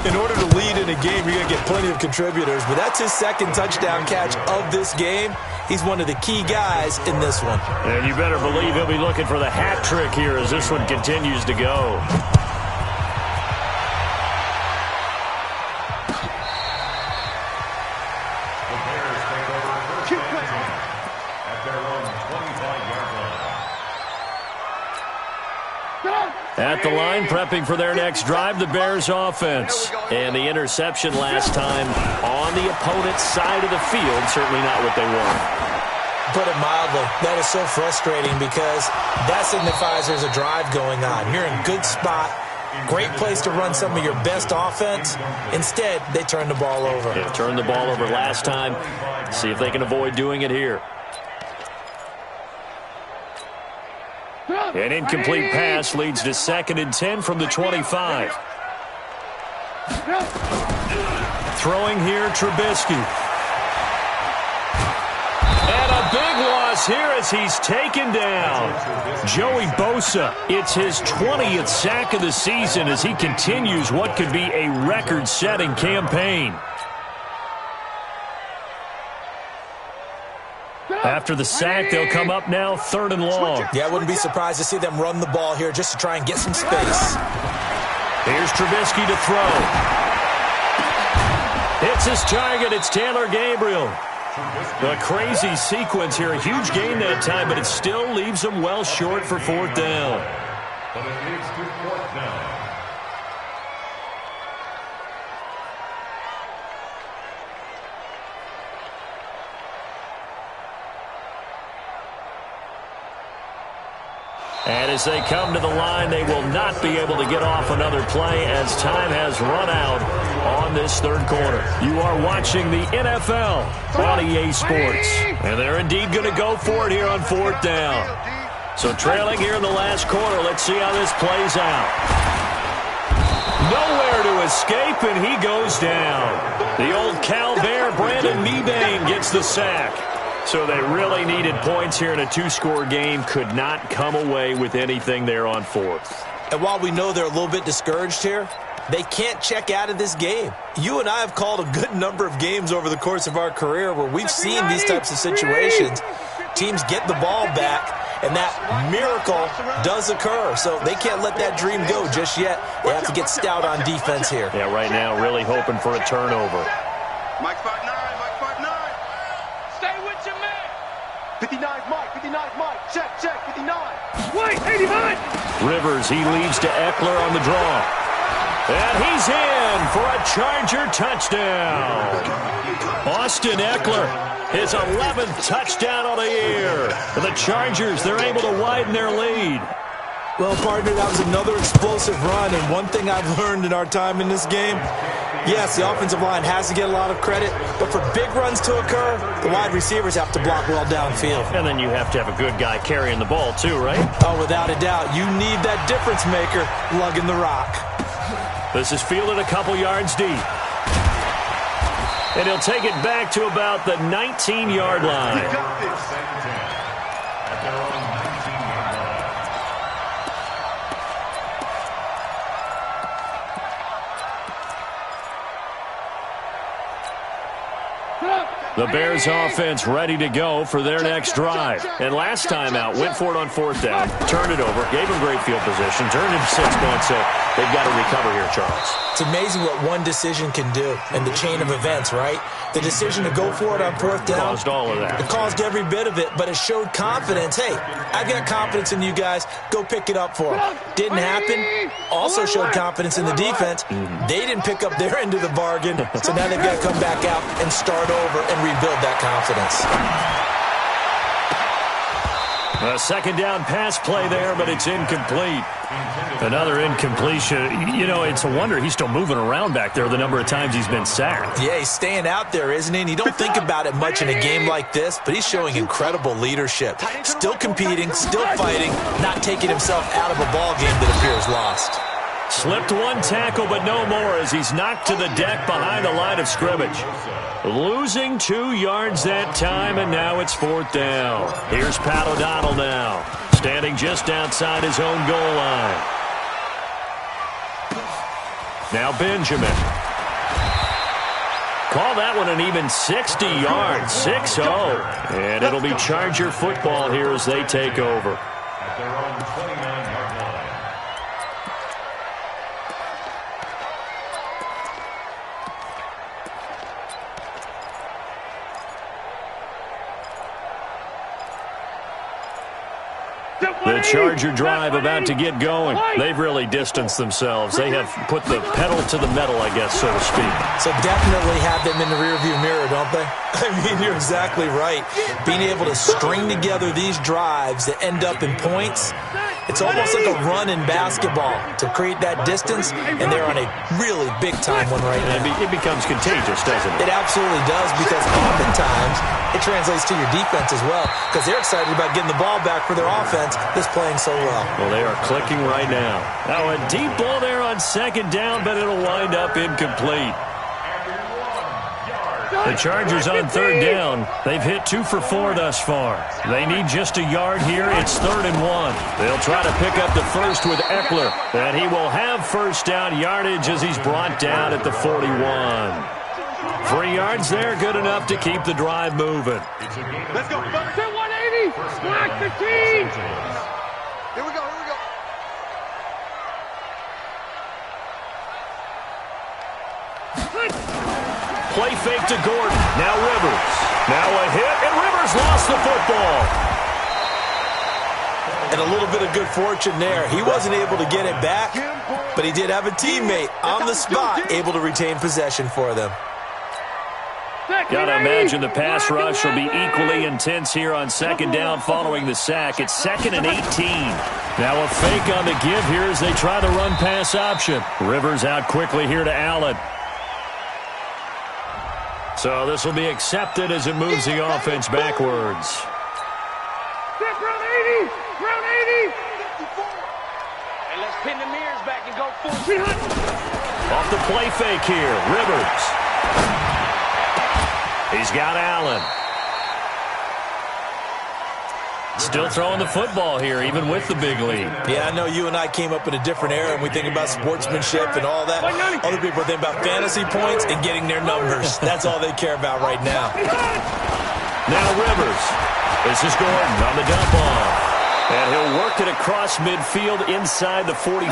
In order to lead in a game, you're going to get plenty of contributors, but that's his 2nd touchdown catch of this game. He's one of the key guys in this one. And you better believe he'll be looking for the hat trick here as this one continues to go. At the line, prepping for their next drive, the Bears offense. And the interception last time on the opponent's side of the field, certainly not what they want. Put it mildly, that is so frustrating because that signifies there's a drive going on. You're in good spot, great place to run some of your best offense. Instead, they turn the ball over. They turned the ball over last time. See if they can avoid doing it here. An incomplete pass leads to 2nd and 10 from the 25. Throwing here, Trubisky. And a big loss here as he's taken down. Joey Bosa, it's his 20th sack of the season as he continues what could be a record-setting campaign. After the sack, they'll come up now 3rd and long. Yeah, I wouldn't be surprised to see them run the ball here just to try and get some space. Here's Trubisky to throw. It's his target. It's Taylor Gabriel. A crazy sequence here. A huge gain that time, but it still leaves them well short for 4th down. But it leads to 4th down. And as they come to the line, they will not be able to get off another play as time has run out on this 3rd quarter. You are watching the NFL on EA Sports. And they're indeed going to go for it here on 4th down. So trailing here in the last quarter, let's see how this plays out. Nowhere to escape, and he goes down. The old Cal Bear, Brandon Mebane, gets the sack. So they really needed points here in a two-score game. Could not come away with anything there on fourth. And while we know they're a little bit discouraged here, they can't check out of this game. You and I have called a good number of games over the course of our career where we've seen these types of situations. Teams get the ball back, and that miracle does occur. So they can't let that dream go just yet. They have to get stout on defense here. Yeah, right now really hoping for a turnover. Mike 5'9", Mike 5'9". Stay with your man. 59's Mike, 59's Mike. Check, 59. White, 89. Rivers, he leads to Eckler on the draw. And he's in for a Charger touchdown. Austin Eckler, his 11th touchdown of the year. The Chargers, they're able to widen their lead. Well, partner, that was another explosive run, and one thing I've learned in our time in this game, yes, the offensive line has to get a lot of credit, but for big runs to occur, the wide receivers have to block well downfield. And then you have to have a good guy carrying the ball too, right? Oh, without a doubt. You need that difference maker lugging the rock. This is fielded a couple yards deep. And he'll take it back to about the 19-yard line. The Bears offense ready to go for their next drive. And last time out, went for it on fourth down, turned it over, gave them great field position, turned it 6 points. So they've got to recover here, Charles. It's amazing what one decision can do in the chain of events, right? The decision to go for it on fourth down. Caused all of that. It caused every bit of it, but it showed confidence. Hey, I've got confidence in you guys. Go pick it up for them. Didn't happen. Also showed confidence in the defense. They didn't pick up their end of the bargain, so now they've got to come back out and start over and rebuild that confidence. A second down pass play there, but it's incomplete. Another incompletion. You know, it's a wonder he's still moving around back there the number of times he's been sacked. Yeah, he's staying out there, isn't he? And you don't think about it much in a game like this, but he's showing incredible leadership. Still competing, still fighting, not taking himself out of a ball game that appears lost. Slipped one tackle, but no more as he's knocked to the deck behind the line of scrimmage. Losing 2 yards that time, and now it's fourth down. Here's Pat O'Donnell now, standing just outside his own goal line. Now Benjamin. Call that one an even 60 yards, 6-0. And it'll be Charger football here as they take over. At their own 29-yard line. The Charger drive about to get going. They've really distanced themselves. They have put the pedal to the metal, I guess, so to speak. So definitely have them in the rearview mirror, don't they? I mean, you're exactly right. Being able to string together these drives that end up in points, it's almost like a run in basketball to create that distance, and they're on a really big-time one right now. It becomes contagious, doesn't it? It absolutely does, because oftentimes it translates to your defense as well, because they're excited about getting the ball back for their offense that's playing so well. Well, they are clicking right now. Now a deep ball there on second down, but it'll wind up incomplete. The Chargers on third down. They've hit 2 for 4 thus far. They need just a yard here. It's 3rd and 1. They'll try to pick up the first with Eckler, and he will have first down yardage as he's brought down at the 41. 3 yards there, good enough to keep the drive moving. Let's go. 180. Black 15. Here we go. Play fake to Gordon. Now Rivers. Now a hit, and Rivers lost the football. And a little bit of good fortune there. He wasn't able to get it back, but he did have a teammate on the spot able to retain possession for them. Gotta imagine the pass rush will be equally intense here on second down following the sack. It's 2nd and 18. Now a fake on the give here as they try the run pass option. Rivers out quickly here to Allen. So this will be accepted as it moves the offense backwards. Round 80. Hey, let's pin the mirrors back and go full. Off the play fake here, Rivers. He's got Allen. Still throwing the football here, even with the big lead. Yeah, I know you and I came up in a different era, and we think about sportsmanship and all that. Other people think about fantasy points and getting their numbers. That's all they care about right now. Now Rivers. This is Gordon on the dump off. And he'll work it across midfield inside the 45.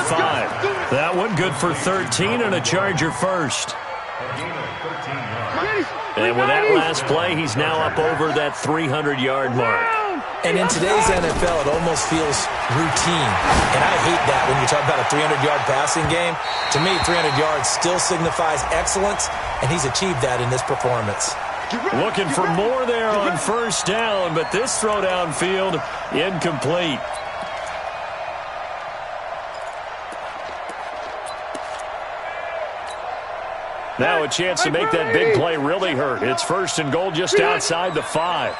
That one good for 13 and a Charger first. And with that last play, he's now up over that 300-yard mark. And in today's NFL, it almost feels routine. And I hate that when you talk about a 300-yard passing game. To me, 300 yards still signifies excellence, and he's achieved that in this performance. Looking for more there on first down, but this throw downfield incomplete. Now a chance to make that big play really hurt. It's first and goal just outside the 5.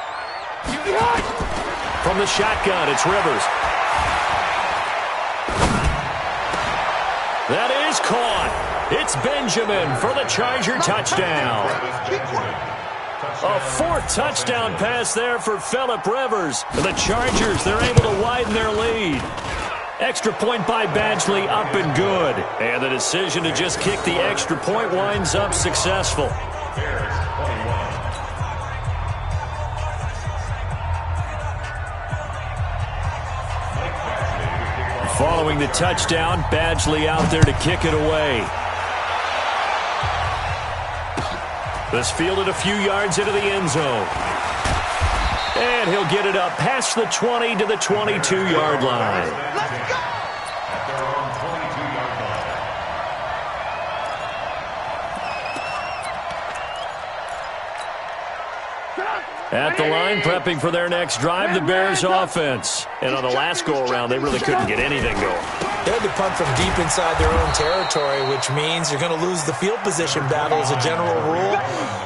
From the shotgun, it's Rivers. That is caught. It's Benjamin for the Charger touchdown. A 4th touchdown pass there for Phillip Rivers. And the Chargers, they're able to widen their lead. Extra point by Badgley, up and good. And the decision to just kick the extra point winds up successful. Following the touchdown, Badgley out there to kick it away. This fielded a few yards into the end zone. And he'll get it up past the 20 to the 22-yard line. Let's go! At the line, prepping for their next drive, the Bears offense. And on the last go-around, they really couldn't get anything going. They had to punt from deep inside their own territory, which means you're going to lose the field position battle as a general rule.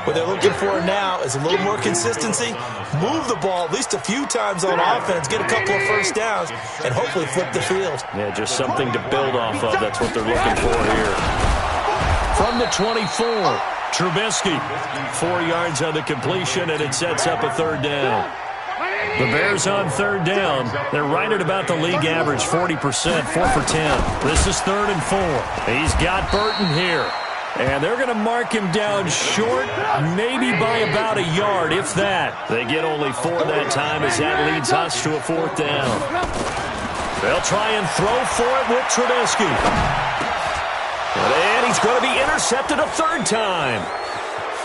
What they're looking for now is a little more consistency, move the ball at least a few times on offense, get a couple of first downs, and hopefully flip the field. Yeah, just something to build off of. That's what they're looking for here. From the 24. Trubisky, 4 yards on the completion, and it sets up a 3rd down. The Bears on 3rd down. They're right at about the league average, 40%, 4 for 10. This is 3rd and 4. He's got Burton here. And they're going to mark him down short, maybe by about a yard, if that. They get only 4 that time as that leads us to a 4th down. They'll try and throw for it with Trubisky. And he's going to be intercepted a 3rd time.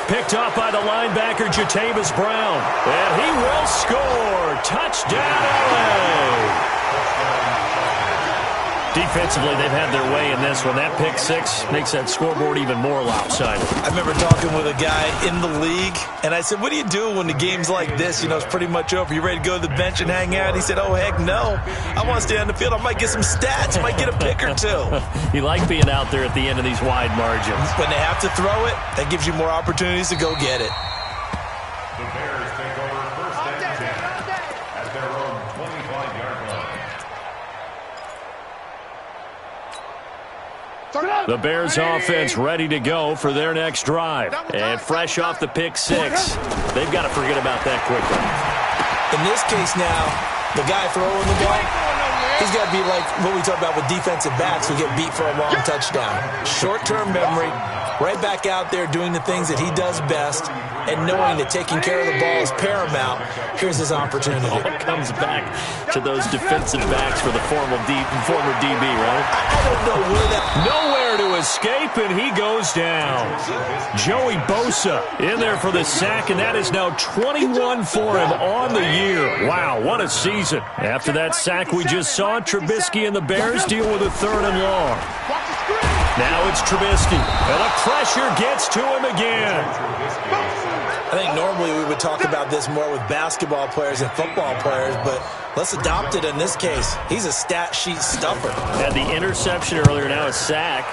Picked off by the linebacker, Jatavis Brown. And he will score. Touchdown, LA. Defensively, they've had their way in this one. That pick 6 makes that scoreboard even more lopsided. I remember talking with a guy in the league, and I said, what do you do when the game's like this? You know, it's pretty much over. You ready to go to the bench and hang out? He said, oh, heck no. I want to stay on the field. I might get some stats. Might get a pick or 2. You like being out there at the end of these wide margins. When they have to throw it, that gives you more opportunities to go get it. The Bears take over first and 10 at their own 25-yard line. The Bears offense ready to go for their next drive. And fresh off the pick 6, they've got to forget about that quickly. In this case now, the guy throwing the ball, he's got to be like what we talk about with defensive backs who get beat for a long touchdown. Short-term memory, right back out there doing the things that he does best, and knowing that taking care of the ball is paramount. Here's his opportunity. All comes back to those defensive backs for the former DB, right? I don't know where that... Nowhere to escape, and he goes down. Joey Bosa in there for the sack, and that is now 21 for him on the year. Wow, what a season. After that sack we just saw, Trubisky and the Bears deal with a 3rd and long. Now it's Trubisky, and the pressure gets to him again. I think normally we would talk about this more with basketball players and football players, but let's adopt it in this case. He's a stat sheet stuffer. Had the interception earlier, now a sack.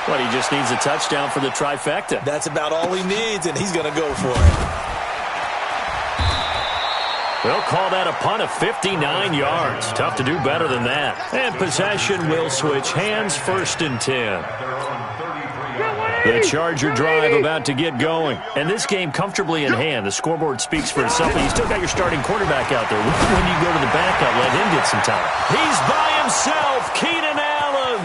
But he just needs a touchdown for the trifecta. That's about all he needs, and he's going to go for it. They'll call that a punt of 59 yards. Tough to do better than that. And possession will switch hands, 1st and 10. The Charger drive about to get going. And this game comfortably in hand. The scoreboard speaks for itself. But you still got your starting quarterback out there. When you go to the backup, let him get some time. He's by himself, Keenan Allen.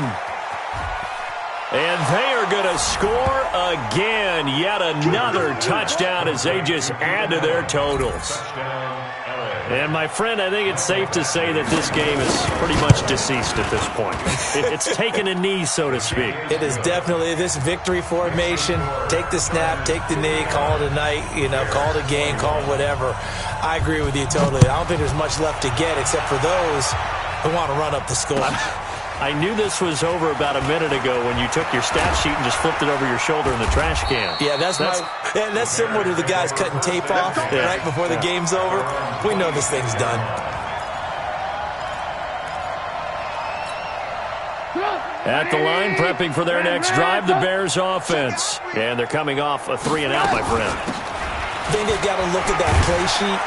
And they are going to score again. Yet another touchdown as they just add to their totals. And, my friend, I think it's safe to say that this game is pretty much deceased at this point. It's taken a knee, so to speak. It is definitely this victory formation. Take the snap, take the knee, call it a night, call it a game, call it whatever. I agree with you totally. I don't think there's much left to get except for those who want to run up the score. I knew this was over about a minute ago when you took your stat sheet and just flipped it over your shoulder in the trash can. Yeah, that's similar to the guys cutting tape off right before the game's over. We know this thing's done. At the line, prepping for their next drive, the Bears offense. And they're coming off a 3-and-out, my friend. I think they've got to look at that play sheet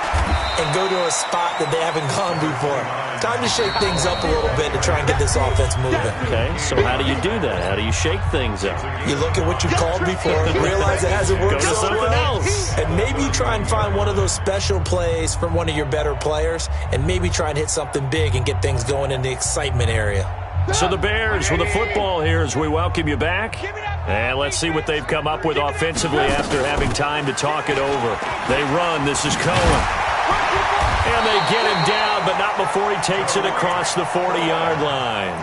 and go to a spot that they haven't gone before. Time to shake things up a little bit to try and get this offense moving. Okay, so how do you do that? How do you shake things up? You look at what you called before, realize it hasn't worked so well, and maybe you try and find one of those special plays from one of your better players, and maybe try and hit something big and get things going in the excitement area. So the Bears with the football here as we welcome you back. And let's see what they've come up with offensively after having time to talk it over. They run. This is Cohen. And they get him down, but not before he takes it across the 40-yard line.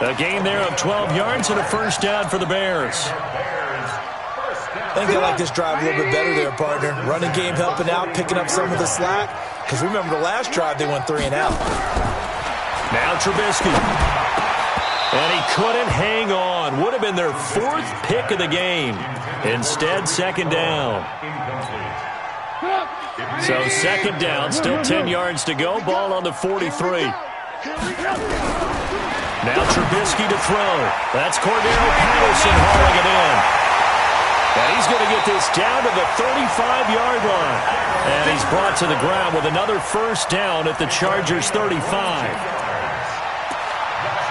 A gain there of 12 yards and a 1st down for the Bears. I think they like this drive a little bit better there, partner. Running game helping out, picking up some of the slack. Because remember the last drive, they went 3-and-out. Now Trubisky. And he couldn't hang on. Would have been their 4th pick of the game. Instead, 2nd down. So 2nd down, still 10 yards to go. Ball on the 43. Now Trubisky to throw. That's Cordero Patterson hauling it in. And he's going to get this down to the 35-yard line. And he's brought to the ground with another 1st down at the Chargers' 35.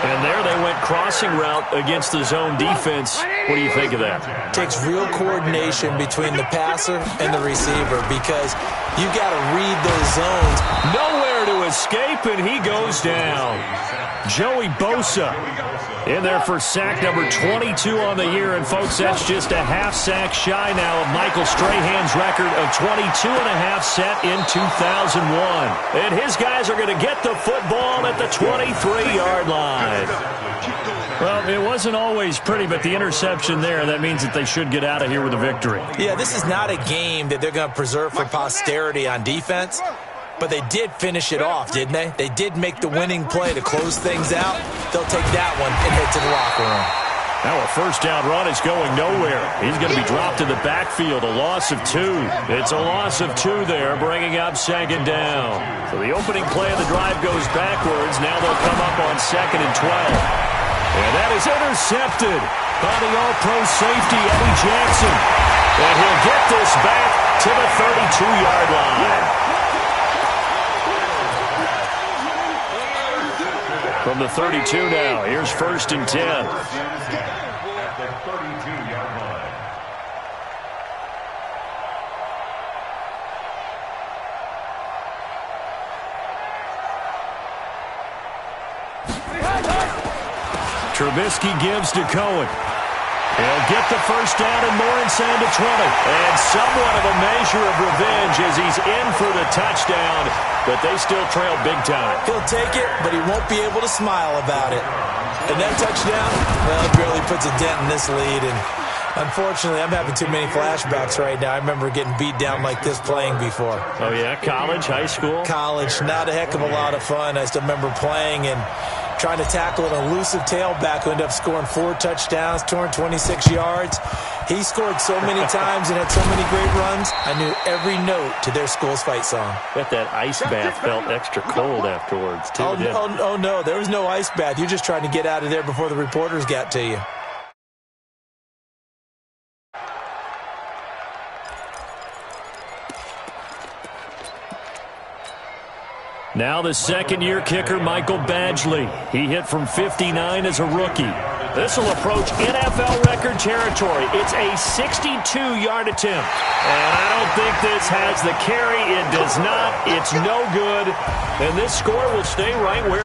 And there they went crossing route against the zone defense. What do you think of that? Takes real coordination between the passer and the receiver because you got to read those zones. Nowhere to escape, and he goes down. Joey Bosa in there for sack number 22 on the year. And, folks, that's just a half sack shy now of Michael Strahan's record of 22 and a half set in 2001. And his guys are going to get the football at the 23-yard line. Well, it wasn't always pretty, but the interception there, that means that they should get out of here with a victory. Yeah, this is not a game that they're going to preserve for posterity on defense. But they did finish it off, didn't they? They did make the winning play to close things out. They'll take that one and head to the locker room. Now a 1st down run is going nowhere. He's going to be dropped in the backfield, a loss of 2. It's a loss of 2 there, bringing up 2nd down. So the opening play of the drive goes backwards. Now they'll come up on 2nd and 12. And that is intercepted by the All-Pro safety, Eddie Jackson. And he'll get this back to the 32-yard line. From the 32 now, here's 1st and 10. Trubisky gives to Cohen. He'll get the 1st down and more inside the 20. And somewhat of a measure of revenge as he's in for the touchdown, but they still trail big time. He'll take it, but he won't be able to smile about it. And that touchdown, well, it barely puts a dent in this lead. And unfortunately, I'm having too many flashbacks right now. I remember getting beat down like this playing before. Oh, yeah? College, high school? College. Not a heck of a lot of fun. I still remember playing and trying to tackle an elusive tailback who ended up scoring 4 touchdowns, 226 yards. He scored so many times and had so many great runs, I knew every note to their school's fight song. Bet that ice bath felt extra cold afterwards, too. Oh, no, there was no ice bath. You're just trying to get out of there before the reporters got to you. Now the second-year kicker, Michael Badgley. He hit from 59 as a rookie. This will approach NFL record territory. It's a 62-yard attempt. And I don't think this has the carry. It does not. It's no good. And this score will stay right where